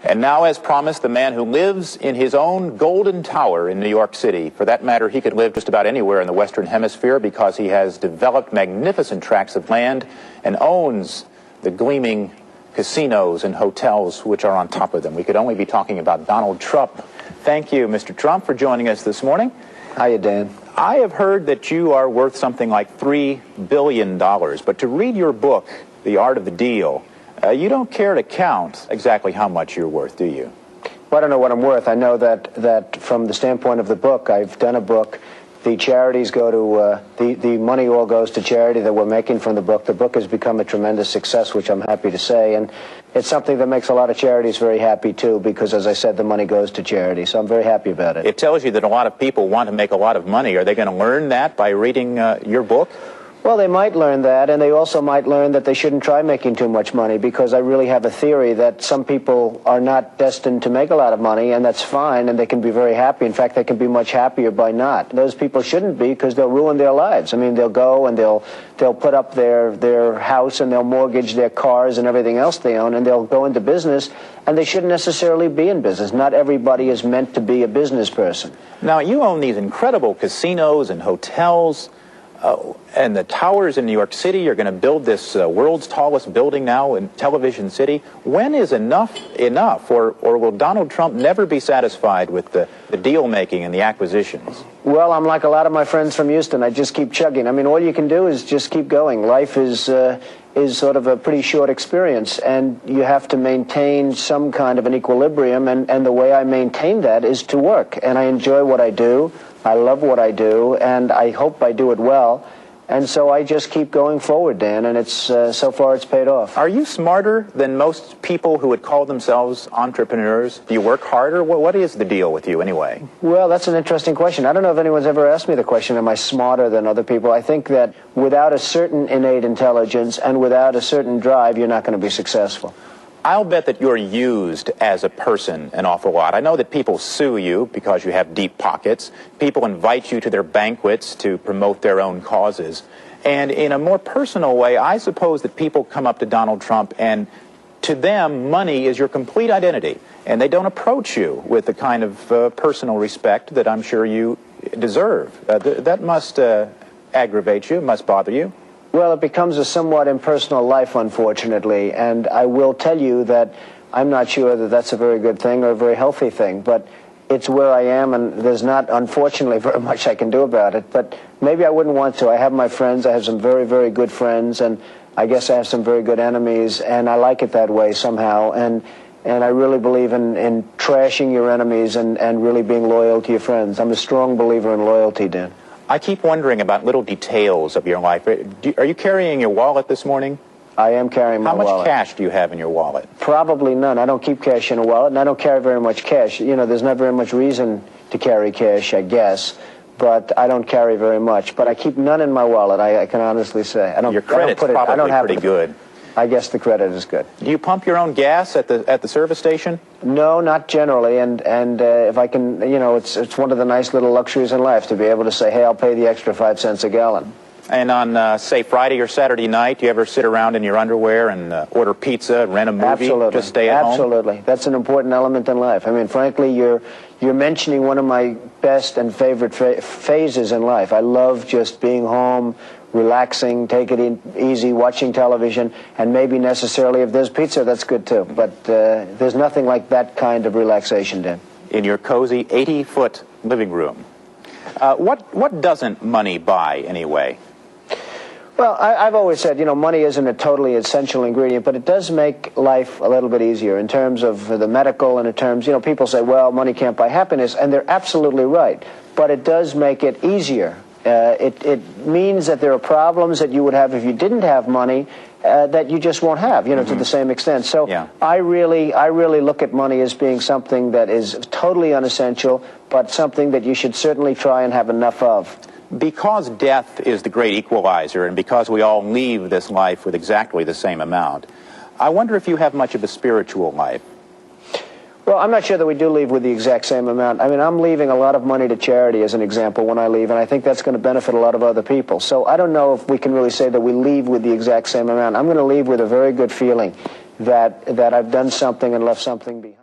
And now, as promised, the man who lives in his own golden tower in New York City. For that matter, he could live just about anywhere in the Western Hemisphere because he has developed magnificent tracts of land and owns the gleaming casinos and hotels which are on top of them. We could only be talking about Donald Trump. Thank you, Mr. Trump, for joining us this morning. Hiya, Dan. I have heard that you are worth something like $3 billion, but to read your book, The Art of the Deal, you don't care to count exactly how much you're worth, do you? Well, I don't know what I'm worth. I know that from the standpoint of the book, I've done a book. The charities go to, the money all goes to charity that we're making from the book. The book has become a tremendous success, which I'm happy to say. And it's something that makes a lot of charities very happy, too, because, as I said, the money goes to charity. So I'm very happy about it. It tells you that a lot of people want to make a lot of money. Are they going to learn that by reading your book? Well, they might learn that, and they also might learn that they shouldn't try making too much money, because I really have a theory that some people are not destined to make a lot of money, and that's fine, and they can be very happy. In fact, they can be much happier by not. Those people shouldn't be, because they'll ruin their lives. I mean, they'll go and they'll put up their house, and they'll mortgage their cars and everything else they own, and they'll go into business, and they shouldn't necessarily be in business. Not everybody is meant to be a business person. Now, you own these incredible casinos and hotels. And the towers in New York City. You're going to build this world's tallest building now in Television City. When is enough, or will Donald Trump never be satisfied with the deal making and the acquisitions? Well, I'm like a lot of my friends from Houston. I just keep chugging. I mean, all you can do is just keep going. Life is sort of a pretty short experience, and you have to maintain some kind of an equilibrium, and the way I maintain that is to work. And I enjoy what I do. I love what I do, and I hope I do it well. And so I just keep going forward, Dan, and it's so far it's paid off. Are you smarter than most people who would call themselves entrepreneurs? Do you work harder? What is the deal with you anyway? Well, that's an interesting question. I don't know if anyone's ever asked me the question, am I smarter than other people? I think that without a certain innate intelligence and without a certain drive, you're not going to be successful. I'll bet that you're used as a person an awful lot. I know that people sue you because you have deep pockets. People invite you to their banquets to promote their own causes. And in a more personal way, I suppose that people come up to Donald Trump, and to them, money is your complete identity. And they don't approach you with the kind of personal respect that I'm sure you deserve. That must aggravate you, must bother you. Well, it becomes a somewhat impersonal life, unfortunately, and I will tell you that I'm not sure that that's a very good thing or a very healthy thing, but it's where I am, and there's not, unfortunately, very much I can do about it, but maybe I wouldn't want to. I have my friends. I have some very, very good friends, and I guess I have some very good enemies, and I like it that way somehow, and I really believe in trashing your enemies and really being loyal to your friends. I'm a strong believer in loyalty, Dan. I keep wondering about little details of your life. Are you carrying your wallet this morning? I am carrying my wallet. How much cash do you have in your wallet? Probably none. I don't keep cash in a wallet, and I don't carry very much cash. You know, there's not very much reason to carry cash, I guess, but I don't carry very much. But I keep none in my wallet, I can honestly say. Your credit's probably pretty good. I guess the credit is good. Do you pump your own gas at the service station? No, not generally. And if I can, you know, it's one of the nice little luxuries in life to be able to say, hey, I'll pay the extra 5 cents a gallon. And on, say, Friday or Saturday night, do you ever sit around in your underwear and order pizza, rent a movie, Absolutely. Just stay at home? Absolutely. That's an important element in life. I mean, frankly, you're mentioning one of my best and favorite phases in life. I love just being home, relaxing, take it easy, watching television, and maybe necessarily if there's pizza, that's good too. But there's nothing like that kind of relaxation, Dan. In your cozy 80-foot living room. What doesn't money buy anyway? Well, I've always said, you know, money isn't a totally essential ingredient, but it does make life a little bit easier in terms of the medical and in terms, you know, people say, well, money can't buy happiness, and they're absolutely right. But it does make it easier. It means that there are problems that you would have if you didn't have money that you just won't have, you know, to the same extent. So yeah. I really look at money as being something that is totally unessential, but something that you should certainly try and have enough of. Because death is the great equalizer, and because we all leave this life with exactly the same amount, I wonder if you have much of a spiritual life. Well, I'm not sure that we do leave with the exact same amount. I mean, I'm leaving a lot of money to charity, as an example, when I leave, and I think that's going to benefit a lot of other people. So I don't know if we can really say that we leave with the exact same amount. I'm going to leave with a very good feeling that I've done something and left something behind.